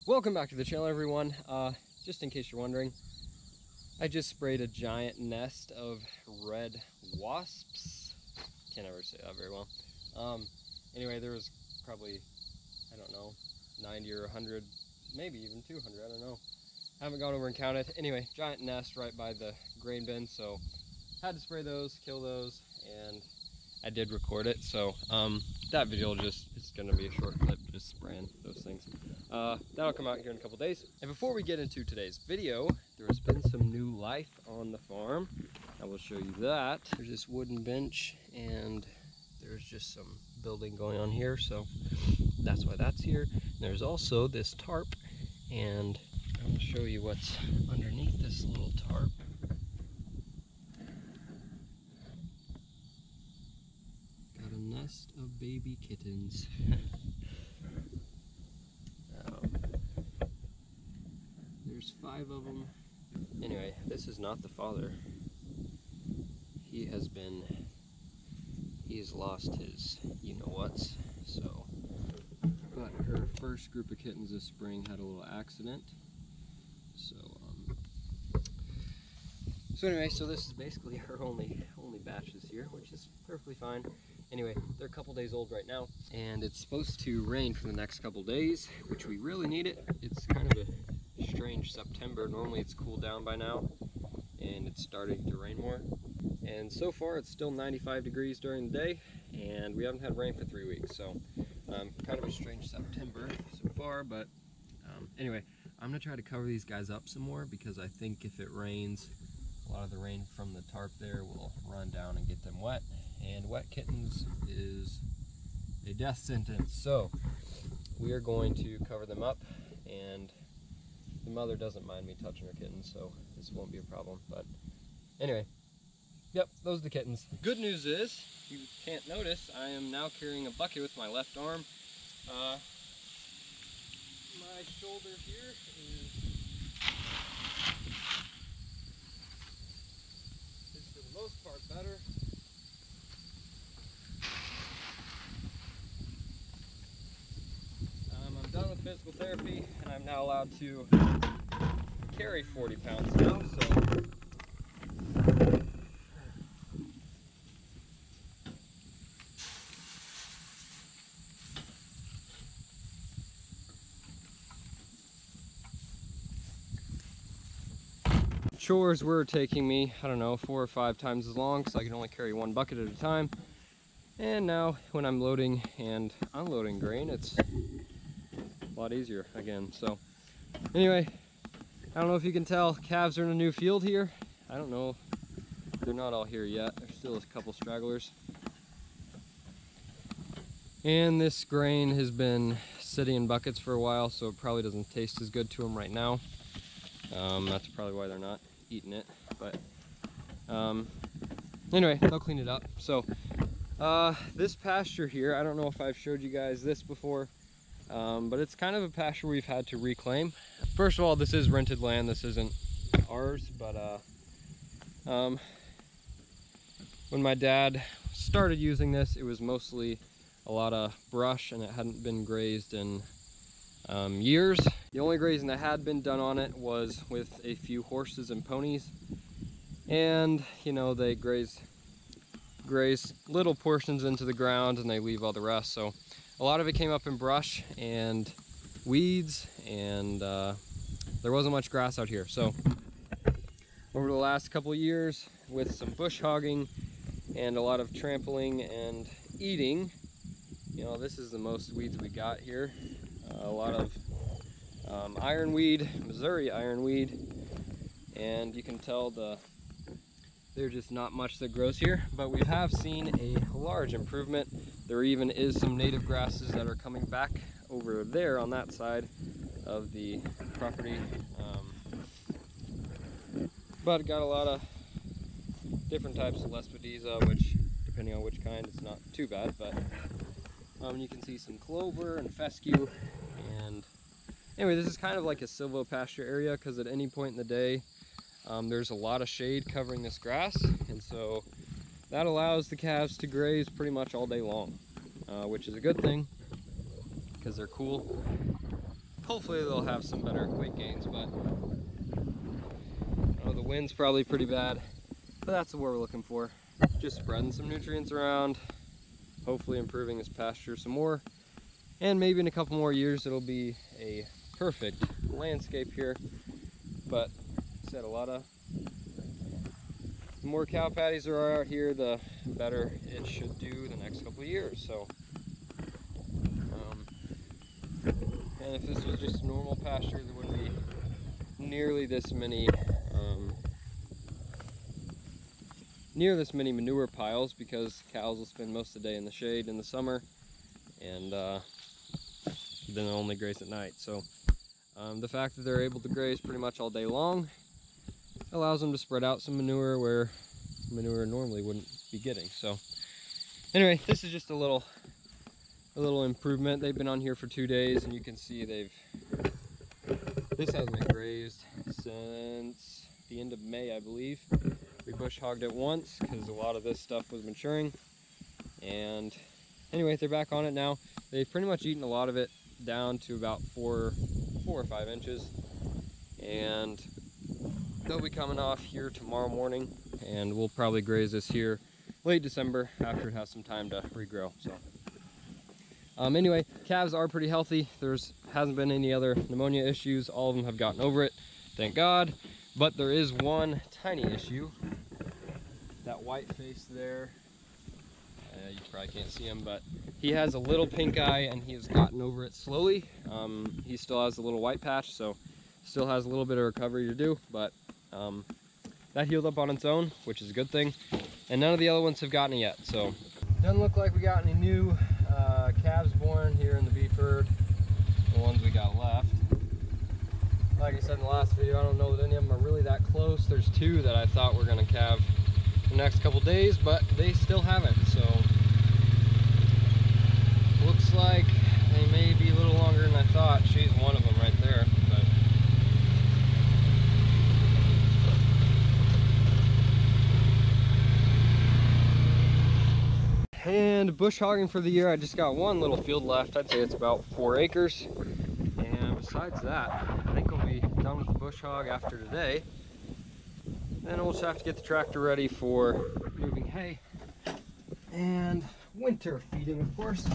Welcome back to the channel, everyone. Just in case you're wondering, I just sprayed a giant nest of red wasps. Can't ever say that very well. Anyway, there was probably, I don't know, 90 or 100, maybe even 200, I don't know. Haven't gone over and counted. Anyway, giant nest right by the grain bin, so had to spray those, kill those, and I did record it. So that video it's gonna be a short clip just spraying those things. That'll come out here in a couple days. And before we get into today's video, there has been some new life on the farm. I will show you that. There's this wooden bench and there's just some building going on here, so that's why that's here. There's also this tarp, and I'm gonna show you what's underneath this little tarp. Got a nest of baby kittens. There's 5 of them. Anyway, this is not the father. He's lost his you-know-whats, so. But her first group of kittens this spring had a little accident. So anyway, so this is basically her only batch this year, which is perfectly fine. Anyway, they're a couple days old right now, and it's supposed to rain for the next couple days, which we really need it. It's kind of a strange September. Normally it's cooled down by now, and it's starting to rain more. And so far it's still 95 degrees during the day, and we haven't had rain for 3 weeks. So kind of a strange September so far, but anyway, I'm gonna try to cover these guys up some more, because I think if it rains, a lot of the rain from the tarp there will run down and get them wet, and wet kittens is a death sentence. So we are going to cover them up, and the mother doesn't mind me touching her kittens, so this won't be a problem. But anyway, yep, those are the kittens. Good news is, you can't notice, I am now carrying a bucket with my left arm. My shoulder here is for the most part better. I'm done with physical therapy, and I'm now allowed to carry 40 pounds now, so. Chores were taking me, I don't know, 4 or 5 times as long, so I can only carry 1 bucket at a time. And now when I'm loading and unloading grain, it's a lot easier again. So anyway, I don't know if you can tell, calves are in a new field here. I don't know, they're not all here yet. There's still a couple stragglers. And this grain has been sitting in buckets for a while, so it probably doesn't taste as good to them right now. That's probably why they're not eating it, but anyway, they'll clean it up. So this pasture here, I don't know if I've showed you guys this before, but it's kind of a pasture we've had to reclaim. First of all, this is rented land, this isn't ours, but when my dad started using this, it was mostly a lot of brush, and it hadn't been grazed in years. The only grazing that had been done on it was with a few horses and ponies, and you know, they graze little portions into the ground and they leave all the rest. So a lot of it came up in brush and weeds, and there wasn't much grass out here. So over the last couple of years, with some bush hogging and a lot of trampling and eating, you know, this is the most weeds we got here. A lot of ironweed, Missouri ironweed, and you can tell there's just not much that grows here, but we have seen a large improvement. There even is some native grasses that are coming back over there on that side of the property, but it got a lot of different types of Lespedeza, which depending on which kind, it's not too bad. But you can see some clover and fescue. And anyway, this is kind of like a silvopasture area, because at any point in the day there's a lot of shade covering this grass, and so that allows the calves to graze pretty much all day long, which is a good thing because they're cool. hopefully they'll have some better weight gains, but the wind's probably pretty bad, but that's what we're looking for. Just spreading some nutrients around, hopefully improving this pasture some more, and maybe in a couple more years it'll be a perfect landscape here. But I said, the more cow patties there are out here, the better it should do the next couple of years. So and if this was just a normal pasture, there wouldn't be nearly this many manure piles, because cows will spend most of the day in the shade in the summer, and then they'll only graze at night. So the fact that they're able to graze pretty much all day long allows them to spread out some manure where manure normally wouldn't be getting. So anyway, this is just a little improvement. They've been on here for 2 days, and you can see this hasn't been grazed since the end of May, I believe. We bush hogged it once because a lot of this stuff was maturing, and anyway, they're back on it now. They've pretty much eaten a lot of it down to about 4 or 5 inches, and they'll be coming off here tomorrow morning, and we'll probably graze this here late December after it has some time to regrow. So anyway, calves are pretty healthy. Hasn't been any other pneumonia issues. All of them have gotten over it, thank God. But there is one tiny issue. That white face there, you probably can't see him, but he has a little pink eye, and he has gotten over it slowly. He still has a little white patch, so still has a little bit of recovery to do, but that healed up on its own, which is a good thing. And none of the other ones have gotten it yet, so doesn't look like we got any new calves born here in the beef herd, the ones we got left. Like I said in the last video, I don't know that any of them are really that close. There's 2 that I thought were going to calve the next couple days, but they still haven't. So looks like they may be a little longer than I thought. She's one of them right there. And bush hogging for the year, I just got one little field left. I'd say it's about 4 acres. And besides that, I think we'll be done with the bush hog after today. Then we'll just have to get the tractor ready for moving hay and winter feeding, of course.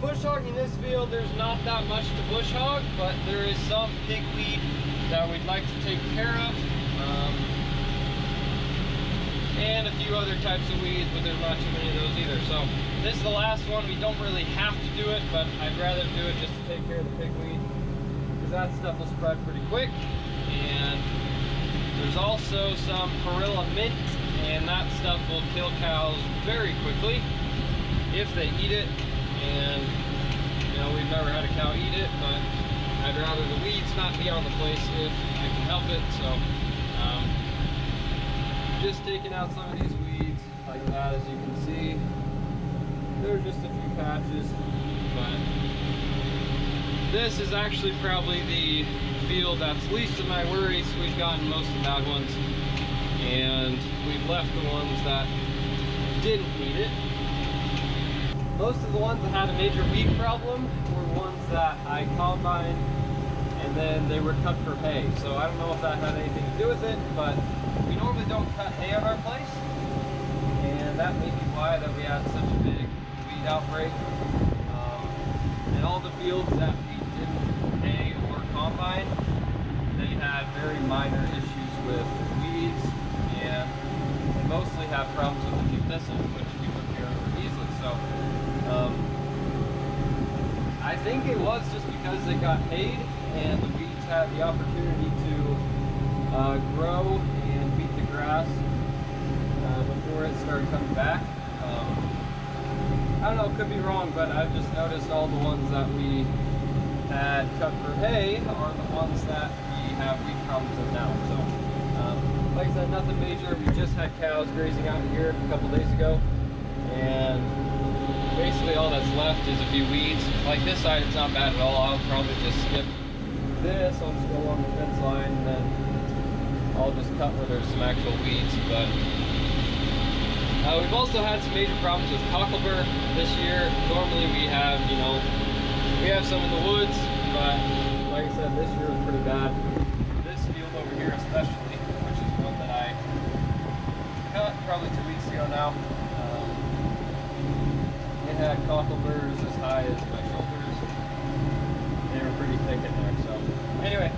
Bush hogging this field, there's not that much to bush hog, but there is some pigweed that we'd like to take care of, and a few other types of weeds, but there's not too many of those either. So this is the last one. We don't really have to do it, but I'd rather do it just to take care of the pigweed, because that stuff will spread pretty quick. And there's also some perilla mint, and that stuff will kill cows very quickly if they eat it. And you know, we've never had a cow eat it, but I'd rather the weeds not be on the place if I can help it. So just taking out some of these weeds like that. As you can see, there's just a few patches, but this is actually probably the field that's least of my worries. We've gotten most of the bad ones, and we've left the ones that didn't need it. Most of the ones that had a major weed problem were ones that I combined and then they were cut for hay. So I don't know if that had anything to do with it, but we normally don't cut hay on our place. And and that may be why that we had such a big weed outbreak. In all the fields that we didn't hay or combine, they had very minor issues with weeds, and they mostly have problems with the few thistles, which we took care of easily. So I think it was just because they got hayed and the weeds had the opportunity to grow and beat the grass before it started coming back. I don't know, could be wrong, but I've just noticed all the ones that we had cut for hay are the ones that we have weed problems with now. So, like I said, nothing major. We just had cows grazing out here a couple days ago, and basically all that's left is a few weeds. Like this side, it's not bad at all. I'll probably just skip this. I'll just go along the fence line, and then I'll just cut where there's some actual weeds. But we've also had some major problems with cocklebur this year. Normally we have, you know, we have some in the woods, but like I said, this year was pretty bad. This field over here especially, which is one that I cut probably 2 weeks ago now, it had cockleburs as high as my shoulders. They were pretty thick in there. So anyway,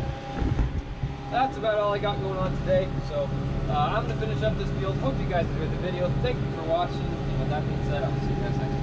that's about all I got going on today. So I'm going to finish up this field. Hope you guys enjoyed the video. Thank you for watching. And with that being said, I'll see you guys next time.